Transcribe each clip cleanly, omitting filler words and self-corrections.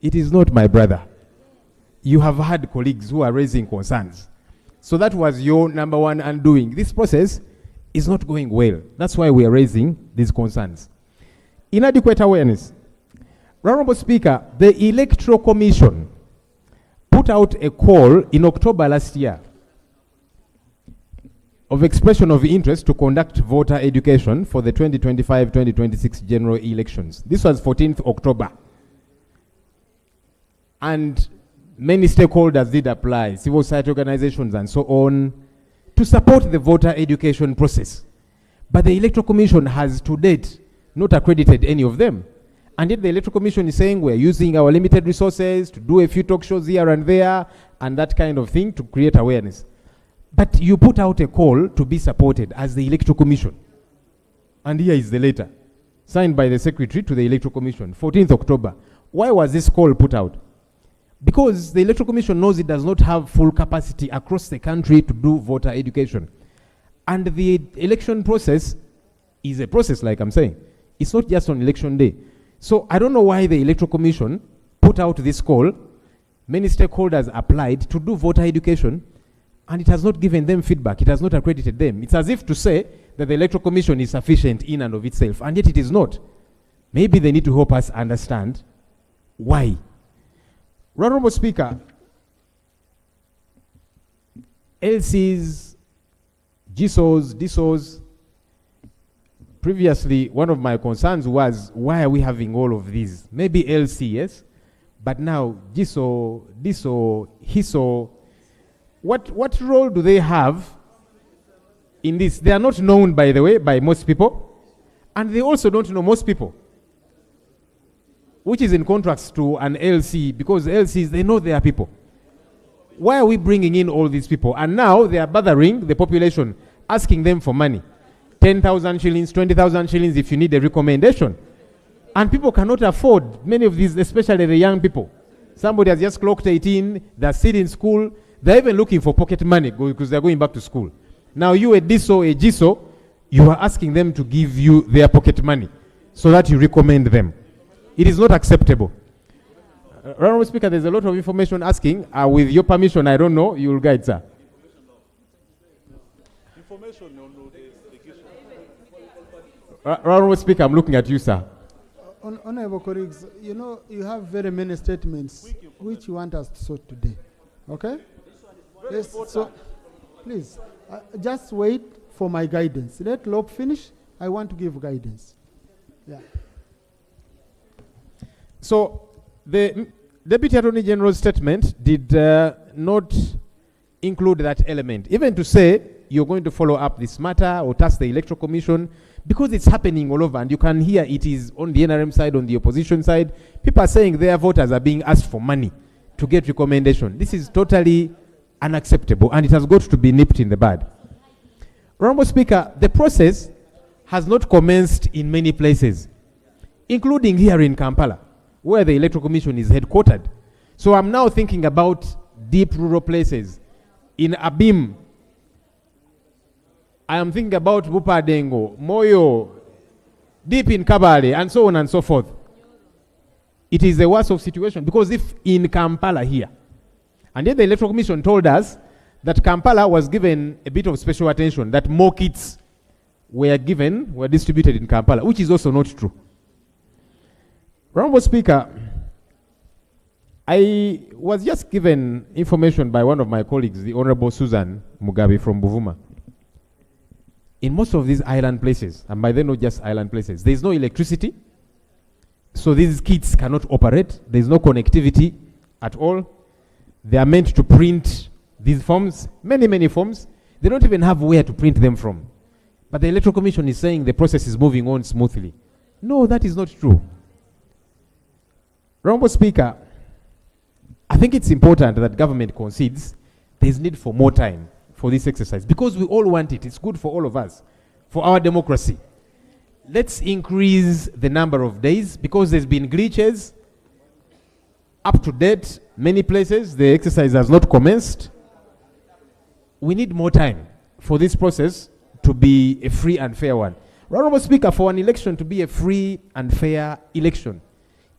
It is not, my brother. You have had colleagues who are raising concerns. So that was your number one undoing. This process is not going well. That's why we are raising these concerns. Inadequate awareness. Honorable Speaker, the Electoral Commission put out a call in October last year of expression of interest to conduct voter education for the 2025-2026 general elections. This was 14th October. And many stakeholders did apply, civil society organizations and so on, to support the voter education process. But the Electoral Commission has to date not accredited any of them. And yet the Electoral Commission is saying we're using our limited resources to do a few talk shows here and there and that kind of thing to create awareness. But you put out a call to be supported as the Electoral Commission. And here is the letter, signed by the Secretary to the Electoral Commission, 14th October. Why was this call put out? Because the Electoral Commission knows it does not have full capacity across the country to do voter education. And the election process is a process, like I'm saying. It's not just on election day. So I don't know why the Electoral Commission put out this call. Many stakeholders applied to do voter education, and it has not given them feedback. It has not accredited them. It's as if to say that the Electoral Commission is sufficient in and of itself, and yet it is not. Maybe they need to help us understand why. Honorable Speaker, LCs, GSOs, DSOs, previously one of my concerns was, why are we having all of these? Maybe LC, yes, but now GSO, DSO, HISO, what role do they have in this? They are not known, by the way, by most people, and they also don't know most people, which is in contrast to an LC, because LCs, they know their people. Why are we bringing in all these people? And now they are bothering the population, asking them for money. 10,000 shillings, 20,000 shillings if you need a recommendation. And people cannot afford many of these, especially the young people. Somebody has just clocked 18, they're still in school, they're even looking for pocket money because they're going back to school. Now you, a DSO, a GSO, you are asking them to give you their pocket money so that you recommend them. It is not acceptable. Honorable Speaker, there's a lot of information asking. With your permission, I don't know, you will guide, sir. Information on Honorable Speaker, I'm looking at you, sir. Honorable colleagues, you know, you have very many statements which you want us to sort today. Okay? Yes, so please, just wait for my guidance. Let Lob finish. I want to give guidance. Yeah. So the Deputy Attorney General's statement did not include that element. Even to say you're going to follow up this matter or task the Electoral Commission, because it's happening all over, and you can hear it is on the NRM side, on the opposition side. People are saying their voters are being asked for money to get recommendation. This is totally unacceptable, and it has got to be nipped in the bud. Honorable Speaker, the process has not commenced in many places, including here in Kampala, where the Electoral Commission is headquartered. So I'm now thinking about deep rural places. In Abim, I am thinking about Bupadengo, Moyo, deep in Kabale, and so on and so forth. It is a worse of situation, because if in Kampala here, and then the Electoral Commission told us that Kampala was given a bit of special attention, that more kits were distributed in Kampala, which is also not true. Honorable Speaker, I was just given information by one of my colleagues, the Honorable Susan Mugabe from Buvuma. In most of these island places, and by then not just island places, there is no electricity, so these kits cannot operate. There is no connectivity at all. They are meant to print these forms, many forms. They don't even have where to print them from. But the Electoral Commission is saying the process is moving on smoothly. No, that is not true. Honorable Speaker, I think it's important that government concedes there is need for more time for this exercise, because we all want it. It's good for all of us, for our democracy. Let's increase the number of days, because there's been glitches. Up to date, many places, the exercise has not commenced. We need more time for this process to be a free and fair one. Honorable Speaker, for an election to be a free and fair election,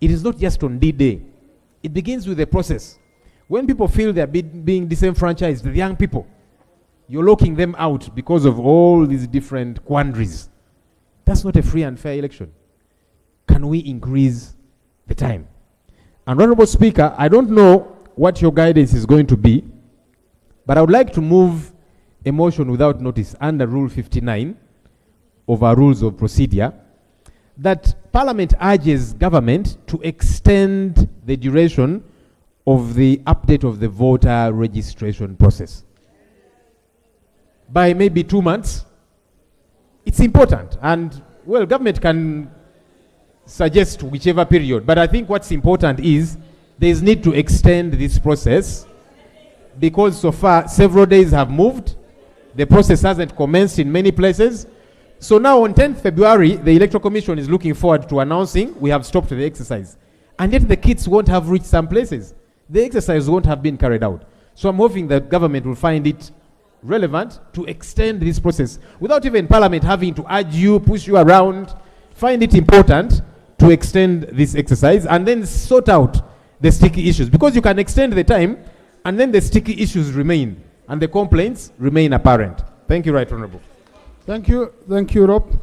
it is not just on D-Day It begins with the process. When people feel they're being disenfranchised, the young people, you're locking them out because of all these different quandaries. That's not a free and fair election. Can we increase the time? And Honorable Speaker, I don't know what your guidance is going to be, but I would like to move a motion without notice under Rule 59 of our Rules of Procedure that Parliament urges government to extend the duration of the update of the voter registration process by maybe 2 months. It's important, and well, government can suggest whichever period, but I think what's important is there is need to extend this process because so far several days have moved, the process hasn't commenced in many places. So now on 10th February, the Electoral Commission is looking forward to announcing we have stopped the exercise. And yet the kits won't have reached some places. The exercise won't have been carried out. So I'm hoping that government will find it relevant to extend this process without even Parliament having to urge you, push you around. Find it important to extend this exercise and then sort out the sticky issues, because you can extend the time and then the sticky issues remain and the complaints remain apparent. Thank you, Right Honourable. Thank you, Rob.